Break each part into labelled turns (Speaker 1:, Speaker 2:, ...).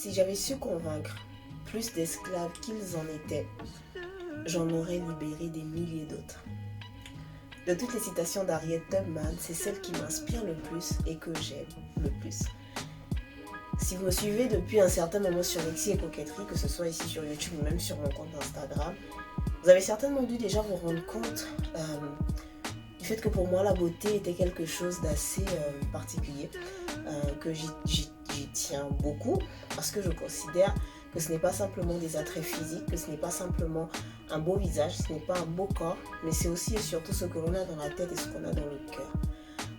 Speaker 1: Si j'avais su convaincre plus d'esclaves qu'ils en étaient, j'en aurais libéré des milliers d'autres. De toutes les citations d'Harriet Tubman, c'est celle qui m'inspire le plus et que j'aime le plus. Si vous me suivez depuis un certain moment sur Lexi et Coquetterie, que ce soit ici sur YouTube ou même sur mon compte Instagram, vous avez certainement dû déjà vous rendre compte du fait que pour moi la beauté était quelque chose d'assez particulier, que j'y tiens beaucoup parce que je considère que ce n'est pas simplement des attraits physiques, que ce n'est pas simplement un beau visage, ce n'est pas un beau corps, mais c'est aussi et surtout ce que l'on a dans la tête et ce qu'on a dans le cœur.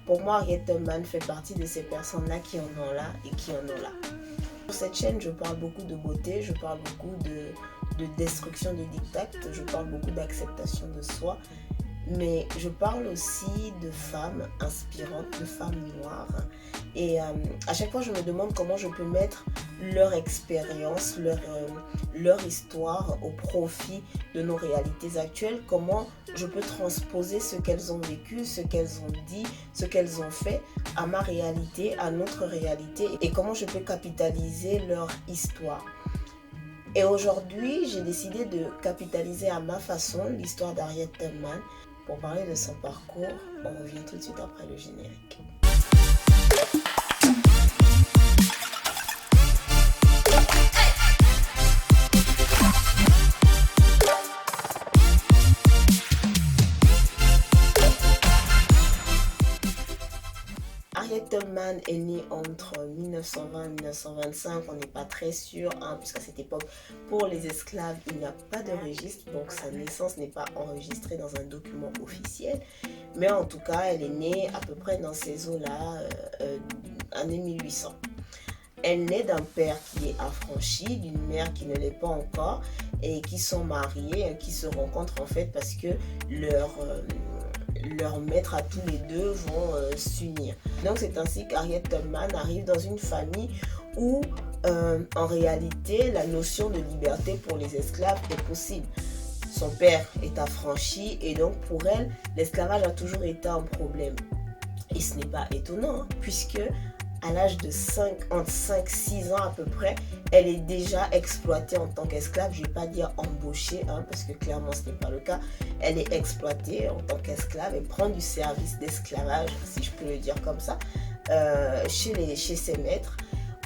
Speaker 1: Pour moi, Harriet Tubman fait partie de ces personnes-là qui en ont là et qui en ont là. Sur cette chaîne, je parle beaucoup de beauté, je parle beaucoup de destruction de diktats, je parle beaucoup d'acceptation de soi, mais je parle aussi de femmes inspirantes, de femmes noires. Et à chaque fois, je me demande comment je peux mettre leur expérience, leur histoire au profit de nos réalités actuelles, comment je peux transposer ce qu'elles ont vécu, ce qu'elles ont dit, ce qu'elles ont fait à ma réalité, à notre réalité, et comment je peux capitaliser leur histoire. Et aujourd'hui, j'ai décidé de capitaliser à ma façon l'histoire d'Harriet Tubman. Pour parler de son parcours, on revient tout de suite après le générique. Harriet Tubman est née entre 1920 et 1925, on n'est pas très sûr, puisqu'à cette époque, pour les esclaves, il n'y a pas de registre, donc sa naissance n'est pas enregistrée dans un document officiel. Mais en tout cas, elle est née à peu près dans ces eaux-là, année 1800. Elle naît d'un père qui est affranchi, d'une mère qui ne l'est pas encore, et qui sont mariés, qui se rencontrent en fait parce que leurs maîtres à tous les deux vont s'unir. Donc c'est ainsi qu'Harriet Tubman arrive dans une famille où en réalité la notion de liberté pour les esclaves est possible. Son père est affranchi et donc pour elle l'esclavage a toujours été un problème. Et ce n'est pas étonnant puisque à l'âge de 5-6 ans à peu près, elle est déjà exploitée en tant qu'esclave. Je ne vais pas dire embauchée, parce que clairement ce n'est pas le cas. Elle est exploitée en tant qu'esclave et prend du service d'esclavage, si je peux le dire comme ça, chez ses maîtres.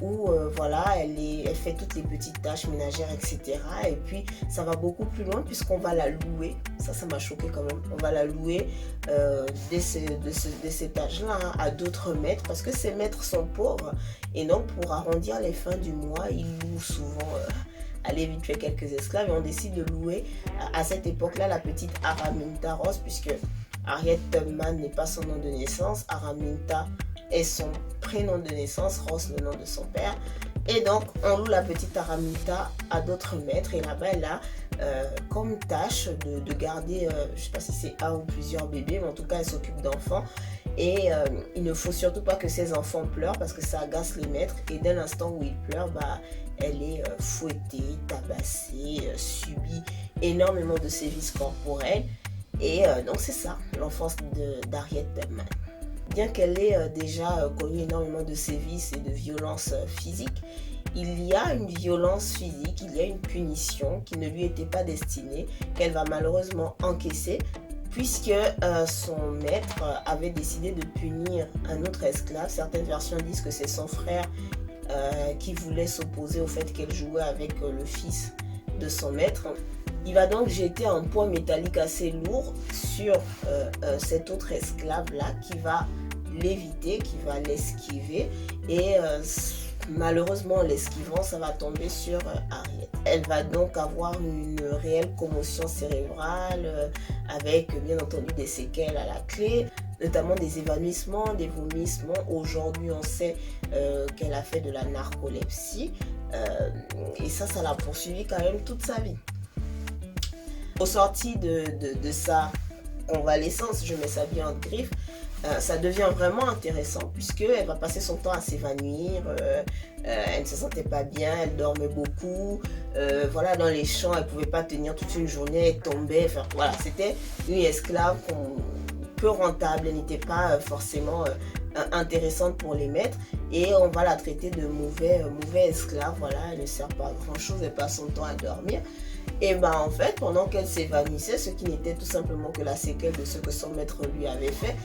Speaker 1: Où voilà, elle fait toutes les petites tâches ménagères, etc. Et puis ça va beaucoup plus loin puisqu'on va la louer. Ça m'a choqué quand même. On va la louer de cet âge-là à d'autres maîtres parce que ces maîtres sont pauvres. Et donc pour arrondir les fins du mois, ils louent souvent, aller vite fait quelques esclaves. Et on décide de louer à cette époque-là la petite Araminta Rose puisque Harriet Tubman n'est pas son nom de naissance. Araminta est son prénom de naissance, Rose le nom de son père. Et donc on loue la petite Araminta à d'autres maîtres et là-bas elle a comme tâche de garder, je ne sais pas si c'est un ou plusieurs bébés, mais en tout cas elle s'occupe d'enfants. Et il ne faut surtout pas que ces enfants pleurent parce que ça agace les maîtres. Et dès l'instant où ils pleurent, elle est fouettée, tabassée, subit énormément de sévices corporels. Et donc c'est ça, l'enfance d'Harriet Tubman. Bien qu'elle ait déjà connu énormément de sévices et de violences physiques, il y a une violence physique, il y a une punition qui ne lui était pas destinée, qu'elle va malheureusement encaisser, puisque son maître avait décidé de punir un autre esclave. Certaines versions disent que c'est son frère qui voulait s'opposer au fait qu'elle jouait avec le fils de son maître. Il va donc jeter un poids métallique assez lourd sur cet autre esclave-là qui va l'éviter, qui va l'esquiver et malheureusement en l'esquivant, ça va tomber sur Harriet. Elle va donc avoir une réelle commotion cérébrale avec bien entendu des séquelles à la clé, notamment des évanouissements, des vomissements. Aujourd'hui, on sait qu'elle a fait de la narcolepsie et ça l'a poursuivi quand même toute sa vie. Au sorti de sa convalescence, je mets ça bien en griffe, ça devient vraiment intéressant puisqu'elle va passer son temps à s'évanouir, elle ne se sentait pas bien, elle dormait beaucoup, voilà, dans les champs, elle ne pouvait pas tenir toute une journée, elle tombait, enfin, voilà, c'était une esclave peu rentable, elle n'était pas forcément intéressante pour les maîtres et on va la traiter de mauvais esclave. Voilà, elle ne sert pas à grand chose, elle passe son temps à dormir. Et ben en fait, pendant qu'elle s'évanouissait, ce qui n'était tout simplement que la séquelle de ce que son maître lui avait fait,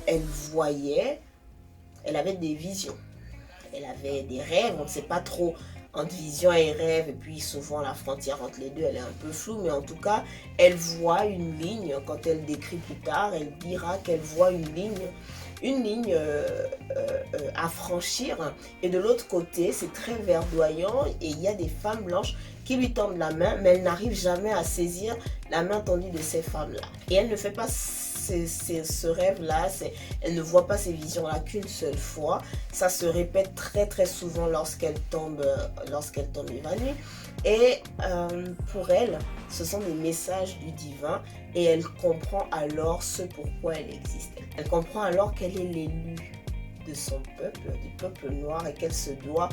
Speaker 1: elle voyait, elle avait des visions, elle avait des rêves, on ne sait pas trop entre vision et rêve, et puis souvent la frontière entre les deux elle est un peu floue, mais en tout cas elle voit une ligne. Quand elle décrit plus tard, elle dira qu'elle voit une ligne à franchir, et de l'autre côté c'est très verdoyant et il y a des femmes blanches qui lui tendent la main, mais elle n'arrive jamais à saisir la main tendue de ces femmes-là. Et elle ne fait pas ce rêve-là, elle ne voit pas ces visions-là qu'une seule fois. Ça se répète très très souvent lorsqu'elle tombe évanouie. Et pour elle, ce sont des messages du divin et elle comprend alors ce pourquoi elle existe. Elle comprend alors qu'elle est l'élue de son peuple, du peuple noir, et qu'elle se doit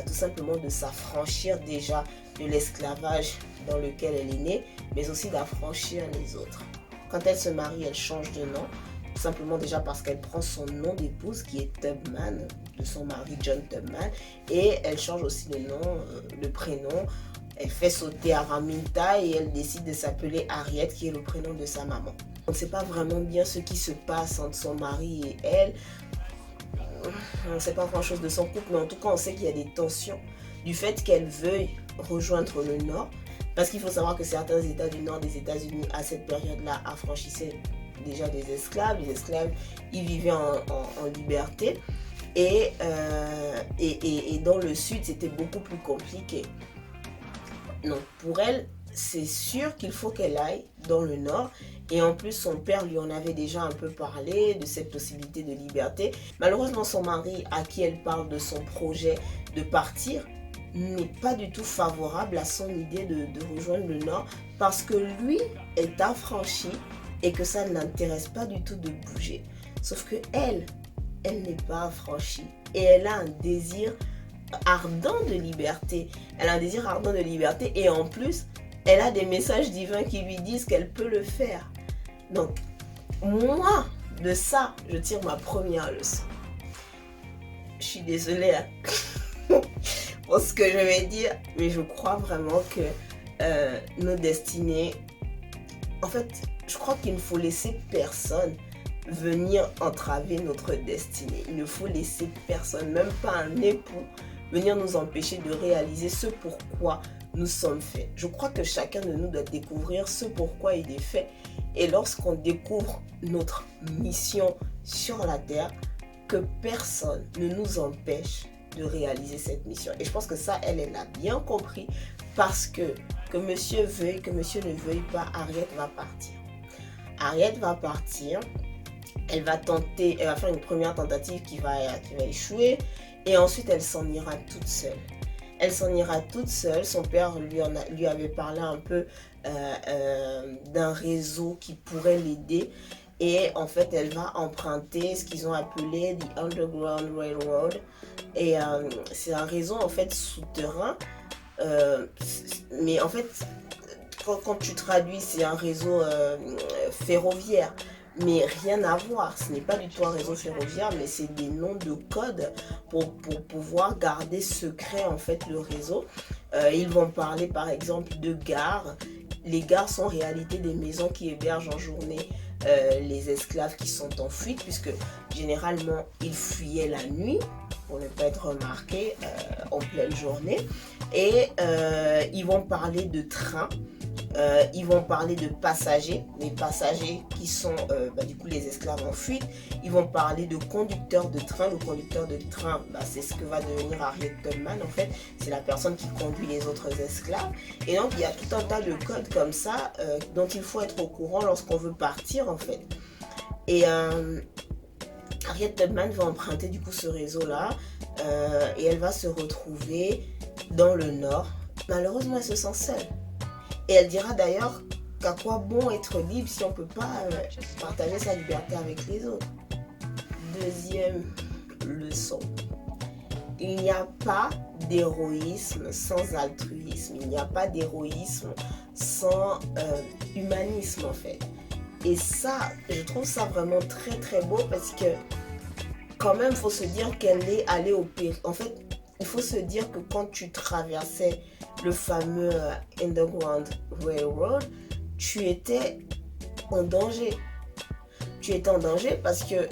Speaker 1: tout simplement de s'affranchir déjà de l'esclavage dans lequel elle est née, mais aussi d'affranchir les autres. Quand elle se marie, elle change de nom, tout simplement déjà parce qu'elle prend son nom d'épouse qui est Tubman, de son mari John Tubman, et elle change aussi le nom, le prénom. Elle fait sauter Araminta et elle décide de s'appeler Harriet, qui est le prénom de sa maman. On ne sait pas vraiment bien ce qui se passe entre son mari et elle. On ne sait pas grand chose de son couple, mais en tout cas on sait qu'il y a des tensions du fait qu'elle veuille rejoindre le Nord, parce qu'il faut savoir que certains États du Nord des États-Unis à cette période-là affranchissaient déjà des esclaves. Les esclaves, ils vivaient en liberté, et dans le Sud c'était beaucoup plus compliqué. Donc pour elle, c'est sûr qu'il faut qu'elle aille dans le Nord. Et en plus, son père lui en avait déjà un peu parlé de cette possibilité de liberté. Malheureusement, son mari, à qui elle parle de son projet de partir, n'est pas du tout favorable à son idée de rejoindre le Nord, parce que lui est affranchi et que ça ne l'intéresse pas du tout de bouger. Sauf que elle n'est pas affranchie et elle a un désir ardent de liberté. Elle a un désir ardent de liberté et en plus, elle a des messages divins qui lui disent qu'elle peut le faire. Donc, moi, de ça, je tire ma première leçon. Je suis désolée pour ce que je vais dire, mais je crois vraiment que nos destinées... En fait, je crois qu'il ne faut laisser personne venir entraver notre destinée. Il ne faut laisser personne, même pas un époux, venir nous empêcher de réaliser ce pourquoi nous sommes faits. Je crois que chacun de nous doit découvrir ce pourquoi il est fait. Et lorsqu'on découvre notre mission sur la terre, que personne ne nous empêche de réaliser cette mission. Et je pense que ça, elle a bien compris, parce que monsieur veuille, que monsieur ne veuille pas, Harriet va partir. Harriet va partir, elle va faire une première tentative qui va échouer, et ensuite elle s'en ira toute seule. Elle s'en ira toute seule. Son père lui avait parlé un peu d'un réseau qui pourrait l'aider. Et en fait, elle va emprunter ce qu'ils ont appelé The Underground Railroad. Et c'est un réseau en fait souterrain. Mais en fait, quand tu traduis, c'est un réseau ferroviaire. Mais rien à voir, ce n'est pas du tout un réseau ferroviaire, mais c'est des noms de code pour pouvoir garder secret en fait le réseau. Ils vont parler par exemple de gares. Les gares sont en réalité des maisons qui hébergent en journée les esclaves qui sont en fuite, puisque généralement ils fuyaient la nuit pour ne pas être remarqués en pleine journée. Et ils vont parler de trains. Ils vont parler de passagers, les passagers qui sont du coup les esclaves en fuite. Ils vont parler de conducteurs de train. Le conducteur de train, c'est ce que va devenir Harriet Tubman en fait. C'est la personne qui conduit les autres esclaves. Et donc il y a tout un tas de codes comme ça dont il faut être au courant lorsqu'on veut partir en fait. Et Harriet Tubman va emprunter du coup ce réseau-là et elle va se retrouver dans le Nord. Malheureusement, elle se sent seule. Et elle dira d'ailleurs qu'à quoi bon être libre si on ne peut pas partager sa liberté avec les autres. Deuxième leçon. Il n'y a pas d'héroïsme sans altruisme. Il n'y a pas d'héroïsme sans humanisme en fait. Et ça, je trouve ça vraiment très très beau, parce que quand même, il faut se dire qu'elle est allée au pire. En fait, il faut se dire que quand tu traversais le fameux Underground Railroad, tu étais en danger. Tu étais en danger parce que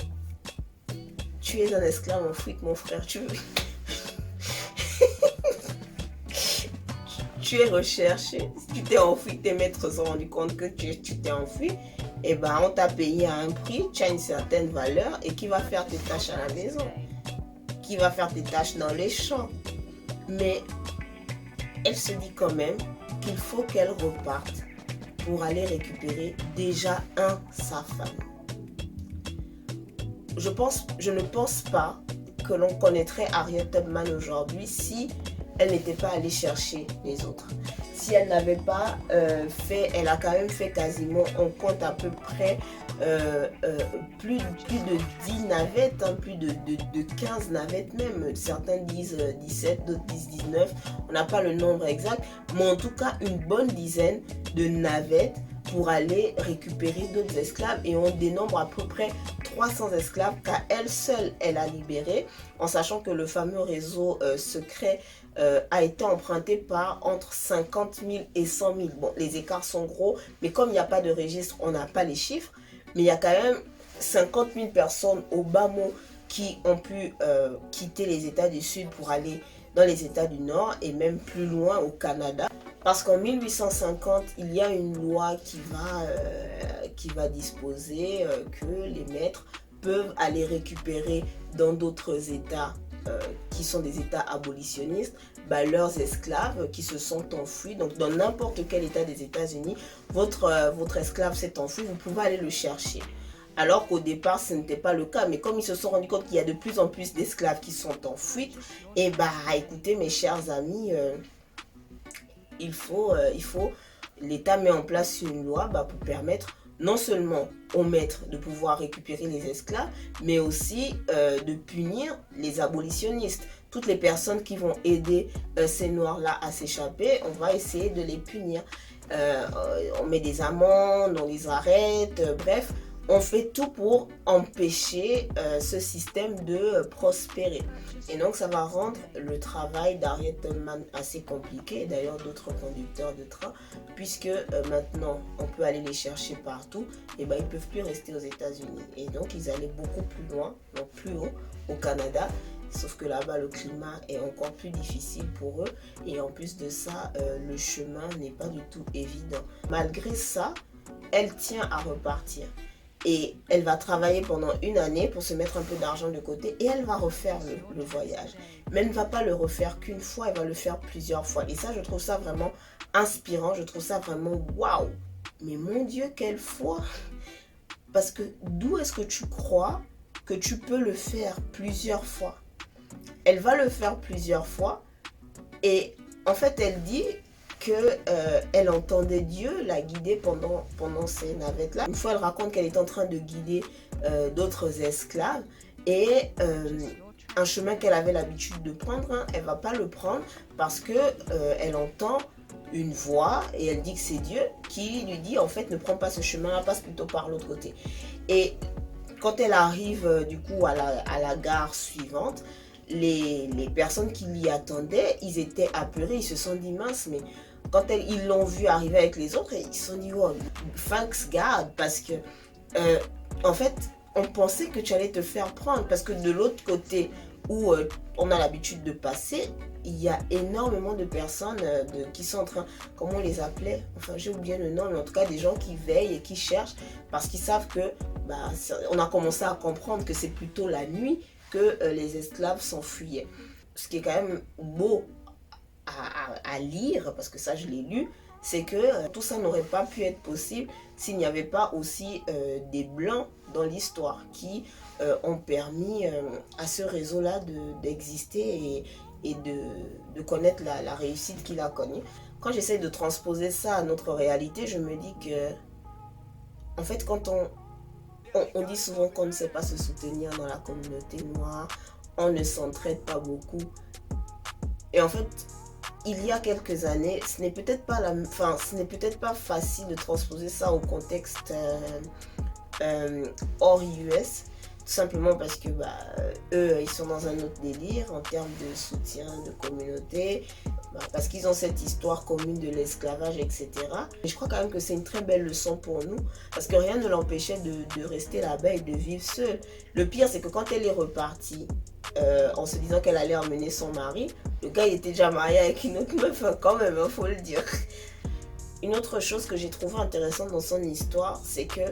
Speaker 1: tu es un esclave en fuite, mon frère. Tu es recherché. Si tu t'es enfui, tes maîtres se sont rendus compte que tu t'es enfui. Et ben, on t'a payé à un prix, tu as une certaine valeur. Et qui va faire tes tâches à la maison? Qui va faire tes tâches dans les champs? Mais elle se dit quand même qu'il faut qu'elle reparte pour aller récupérer déjà sa femme. Je ne pense pas que l'on connaîtrait Harriet Tubman aujourd'hui si elle n'était pas allée chercher les autres. Si elle n'avait pas elle a quand même fait quasiment, on compte à peu près plus de 10 navettes, hein, plus de 15 navettes même. Certains disent 17, d'autres disent 19. On n'a pas le nombre exact, mais en tout cas une bonne dizaine de navettes pour aller récupérer d'autres esclaves, et on dénombre à peu près 300 esclaves qu'à elle seule elle a libérés, en sachant que le fameux réseau secret a été emprunté par entre 50 000 et 100 000. Bon, les écarts sont gros, mais comme il n'y a pas de registre, on n'a pas les chiffres, mais il y a quand même 50 000 personnes au bas mot qui ont pu quitter les États du Sud pour aller dans les États du Nord et même plus loin au Canada. Parce qu'en 1850, il y a une loi qui va disposer que les maîtres peuvent aller récupérer dans d'autres États qui sont des États abolitionnistes, leurs esclaves qui se sont enfuis. Donc dans n'importe quel État des États-Unis, votre esclave s'est enfui, vous pouvez aller le chercher. Alors qu'au départ, ce n'était pas le cas. Mais comme ils se sont rendus compte qu'il y a de plus en plus d'esclaves qui sont en fuite, et écoutez mes chers amis, l'État met en place une loi pour permettre non seulement aux maîtres de pouvoir récupérer les esclaves, mais aussi de punir les abolitionnistes. Toutes les personnes qui vont aider ces noirs-là à s'échapper, on va essayer de les punir. On met des amendes, on les arrête, bref, on fait tout pour empêcher ce système de prospérer. Et donc ça va rendre le travail d'Harriet Tubman assez compliqué, et d'ailleurs d'autres conducteurs de train, puisque maintenant on peut aller les chercher partout, et ils ne peuvent plus rester aux États-Unis. Et donc ils allaient beaucoup plus loin, donc plus haut, au Canada. Sauf que là-bas, le climat est encore plus difficile pour eux. Et en plus de ça, le chemin n'est pas du tout évident. Malgré ça, elle tient à repartir. Et elle va travailler pendant une année pour se mettre un peu d'argent de côté. Et elle va refaire le voyage. Mais elle ne va pas le refaire qu'une fois, elle va le faire plusieurs fois. Et ça, je trouve ça vraiment inspirant. Je trouve ça vraiment waouh. Mais mon Dieu, quelle foi! Parce que d'où est-ce que tu crois que tu peux le faire plusieurs fois? Elle va le faire plusieurs fois, et en fait elle dit qu'elle entendait Dieu la guider pendant ces navettes-là. Une fois elle raconte qu'elle est en train de guider d'autres esclaves, et un chemin qu'elle avait l'habitude de prendre, elle ne va pas le prendre parce qu'elle entend une voix, et elle dit que c'est Dieu qui lui dit en fait ne prends pas ce chemin-là, passe plutôt par l'autre côté. Et quand elle arrive du coup à la gare suivante, les personnes qui l'y attendaient, ils étaient apeurés, ils se sont dit mince, mais quand ils l'ont vu arriver avec les autres, ils se sont dit oh, thanks God, parce que en fait on pensait que tu allais te faire prendre, parce que de l'autre côté où on a l'habitude de passer, il y a énormément de personnes qui sont en train, comment on les appelait, enfin j'ai oublié le nom, mais en tout cas des gens qui veillent et qui cherchent, parce qu'ils savent que on a commencé à comprendre que c'est plutôt la nuit que les esclaves s'enfuyaient. Ce qui est quand même beau à lire, parce que ça je l'ai lu, c'est que tout ça n'aurait pas pu être possible s'il n'y avait pas aussi des Blancs dans l'histoire qui ont permis à ce réseau-là d'exister et de connaître la réussite qu'il a connue. Quand j'essaie de transposer ça à notre réalité, je me dis que, en fait, quand on dit souvent qu'on ne sait pas se soutenir dans la communauté noire, on ne s'entraide pas beaucoup. Et en fait, il y a quelques années, ce n'est peut-être pas facile de transposer ça au contexte hors US, tout tout simplement parce que eux, ils sont dans un autre délire en termes de soutien de communauté, parce qu'ils ont cette histoire commune de l'esclavage, etc. Et je crois quand même que c'est une très belle leçon pour nous, parce que rien ne l'empêchait de rester là-bas et de vivre seule. Le pire, c'est que quand elle est repartie, en se disant qu'elle allait emmener son mari, le gars il était déjà marié avec une autre meuf, quand même, il faut le dire. Une autre chose que j'ai trouvé intéressante dans son histoire, c'est que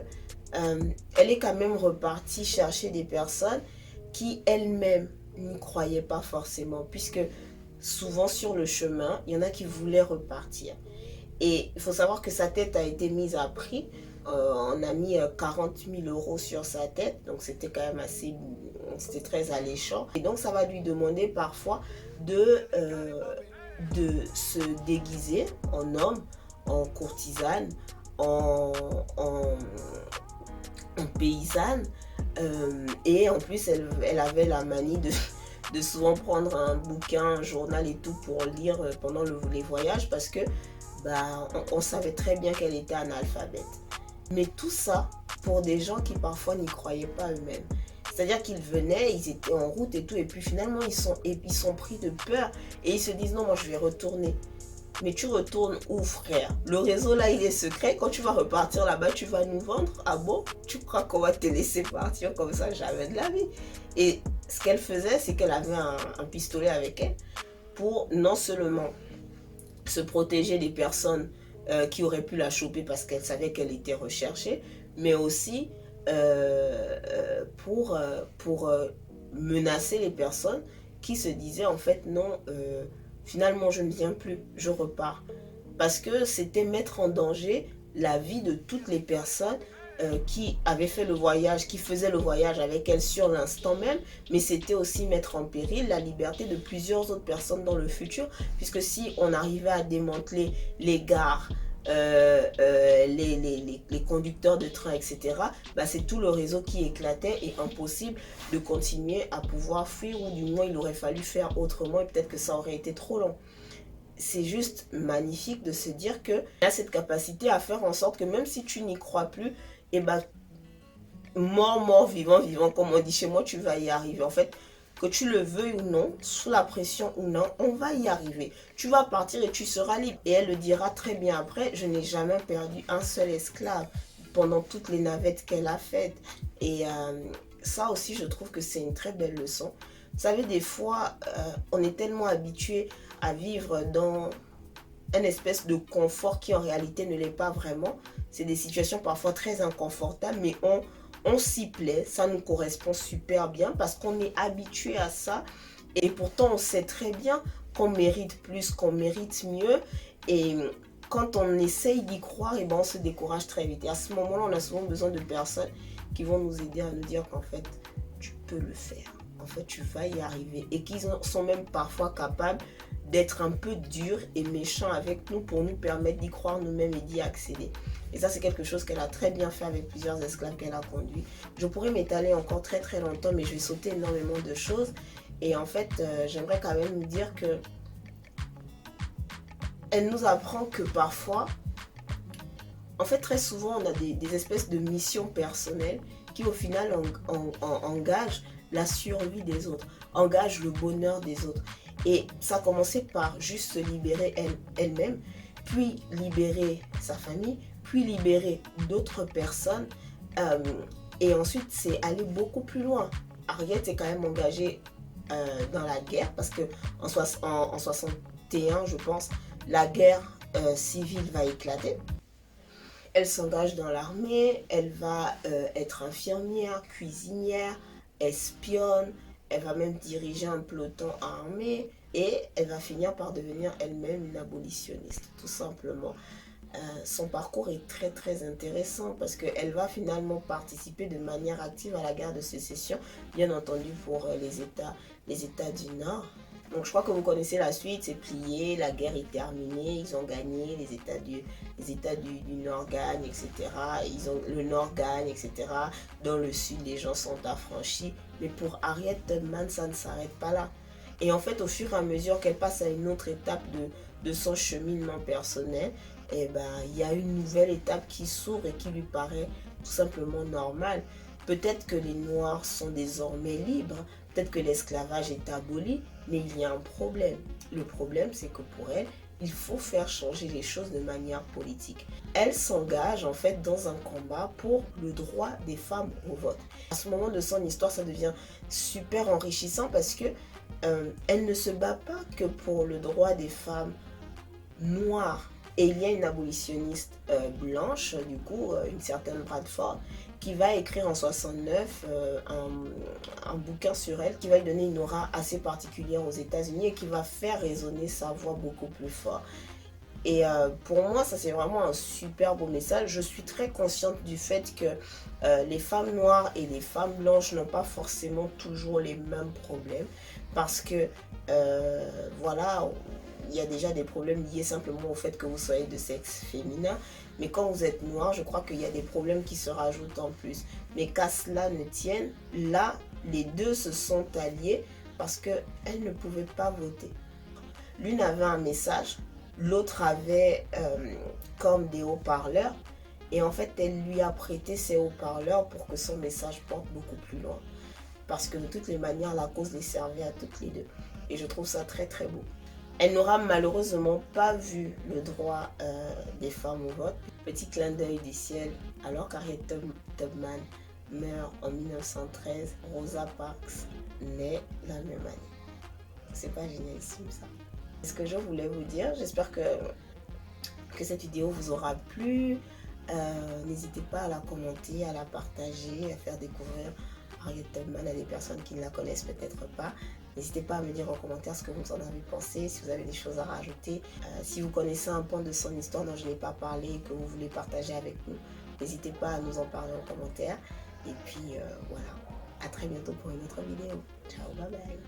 Speaker 1: elle est quand même repartie chercher des personnes qui elles-mêmes n'y croyaient pas forcément, puisque souvent sur le chemin, il y en a qui voulaient repartir. Et il faut savoir que sa tête a été mise à prix. On a mis 40 000 € sur sa tête, donc c'était quand même c'était très alléchant. Et donc ça va lui demander parfois de se déguiser en homme, en courtisane, en paysanne, et en plus elle avait la manie de souvent prendre un bouquin, un journal et tout pour lire pendant les voyages, parce que on savait très bien qu'elle était analphabète. Mais tout ça pour des gens qui parfois n'y croyaient pas eux-mêmes. C'est-à-dire qu'ils venaient, ils étaient en route et tout, et puis finalement ils sont pris de peur et ils se disent non, moi je vais retourner. Mais tu retournes où, frère? Le réseau là il est secret. Quand tu vas repartir là-bas, tu vas nous vendre? Ah bon? Tu crois qu'on va te laisser partir comme ça? Jamais de la vie. Et ce qu'elle faisait, c'est qu'elle avait un pistolet avec elle pour non seulement se protéger des personnes qui auraient pu la choper parce qu'elle savait qu'elle était recherchée, mais aussi pour menacer les personnes qui se disaient en fait non, finalement je ne viens plus, je repars. Parce que c'était mettre en danger la vie de toutes les personnes qui avaient fait le voyage, qui faisaient le voyage avec elle sur l'instant même, mais c'était aussi mettre en péril la liberté de plusieurs autres personnes dans le futur, puisque si on arrivait à démanteler les gares, les conducteurs de train, etc., c'est tout le réseau qui éclatait et impossible de continuer à pouvoir fuir, ou du moins il aurait fallu faire autrement et peut-être que ça aurait été trop long. C'est juste magnifique de se dire qu'il a cette capacité à faire en sorte que même si tu n'y crois plus, et mort, vivant, comme on dit chez moi, tu vas y arriver. En fait, que tu le veuilles ou non, sous la pression ou non, on va y arriver. Tu vas partir et tu seras libre. Et elle le dira très bien après, je n'ai jamais perdu un seul esclave pendant toutes les navettes qu'elle a faites. Et ça aussi, je trouve que c'est une très belle leçon. Vous savez, des fois, on est tellement habitué à vivre dans une espèce de confort qui en réalité ne l'est pas vraiment. C'est des situations parfois très inconfortables, mais on s'y plaît, ça nous correspond super bien parce qu'on est habitué à ça. Et pourtant, on sait très bien qu'on mérite plus, qu'on mérite mieux. Et quand on essaye d'y croire, on se décourage très vite. Et à ce moment-là, on a souvent besoin de personnes qui vont nous aider à nous dire qu'en fait, tu peux le faire. En fait, tu vas y arriver. Et qui sont même parfois capables d'être un peu durs et méchants avec nous pour nous permettre d'y croire nous-mêmes et d'y accéder. Et ça, c'est quelque chose qu'elle a très bien fait avec plusieurs esclaves qu'elle a conduits. Je pourrais m'étaler encore très très longtemps, mais je vais sauter énormément de choses. Et en fait, j'aimerais quand même vous dire que elle nous apprend que parfois, en fait, très souvent, on a des espèces de missions personnelles qui, au final, engagent la survie des autres, engagent le bonheur des autres. Et ça a commencé par juste se libérer elle-même, puis libérer sa famille, puis libérer d'autres personnes. Et ensuite, c'est aller beaucoup plus loin. Harriet est quand même engagée dans la guerre, parce qu'en 61, je pense, la guerre civile va éclater. Elle s'engage dans l'armée, elle va être infirmière, cuisinière, espionne, elle va même diriger un peloton armé et elle va finir par devenir elle-même une abolitionniste, tout simplement. Son parcours est très très intéressant parce qu'elle va finalement participer de manière active à la guerre de sécession, bien entendu pour les États du Nord. Donc je crois que vous connaissez la suite, c'est plié, la guerre est terminée, ils ont gagné, les États du Nord gagnent, etc. Le Nord gagne, etc. Dans le Sud, les gens sont affranchis. Mais pour Harriet Tubman, ça ne s'arrête pas là. Et en fait, au fur et à mesure qu'elle passe à une autre étape de son cheminement personnel, il y a une nouvelle étape qui s'ouvre et qui lui paraît tout simplement normale. Peut-être que les Noirs sont désormais libres, peut-être que l'esclavage est aboli, mais il y a un problème. Le problème, c'est que pour elle, il faut faire changer les choses de manière politique. Elle s'engage en fait dans un combat pour le droit des femmes au vote. À ce moment de son histoire, ça devient super enrichissant parce que elle ne se bat pas que pour le droit des femmes noires. Et il y a une abolitionniste blanche, du coup, une certaine Bradford, qui va écrire en 69 un bouquin sur elle, qui va lui donner une aura assez particulière aux États-Unis et qui va faire résonner sa voix beaucoup plus fort. Et pour moi, ça c'est vraiment un super beau message. Je suis très consciente du fait que les femmes noires et les femmes blanches n'ont pas forcément toujours les mêmes problèmes. Parce que, voilà, il y a déjà des problèmes liés simplement au fait que vous soyez de sexe féminin. Mais quand vous êtes noir, je crois qu'il y a des problèmes qui se rajoutent en plus. Mais qu'à cela ne tienne, là, les deux se sont alliés parce qu'elles ne pouvaient pas voter. L'une avait un message, l'autre avait comme des haut-parleurs. Et en fait, elle lui a prêté ses haut-parleurs pour que son message porte beaucoup plus loin. Parce que de toutes les manières, la cause les servait à toutes les deux. Et je trouve ça très très beau. Elle n'aura malheureusement pas vu le droit des femmes au vote. Petit clin d'œil du ciel, alors qu'Harriet Tubman meurt en 1913, Rosa Parks naît la même année. C'est pas génialissime ça. C'est ce que je voulais vous dire. J'espère que cette vidéo vous aura plu. N'hésitez pas à la commenter, à la partager, à faire découvrir Harriet Tubman à des personnes qui ne la connaissent peut-être pas. N'hésitez pas à me dire en commentaire ce que vous en avez pensé, si vous avez des choses à rajouter. Si vous connaissez un pan de son histoire dont je n'ai pas parlé et que vous voulez partager avec nous, n'hésitez pas à nous en parler en commentaire. Et puis voilà, à très bientôt pour une autre vidéo. Ciao, bye bye.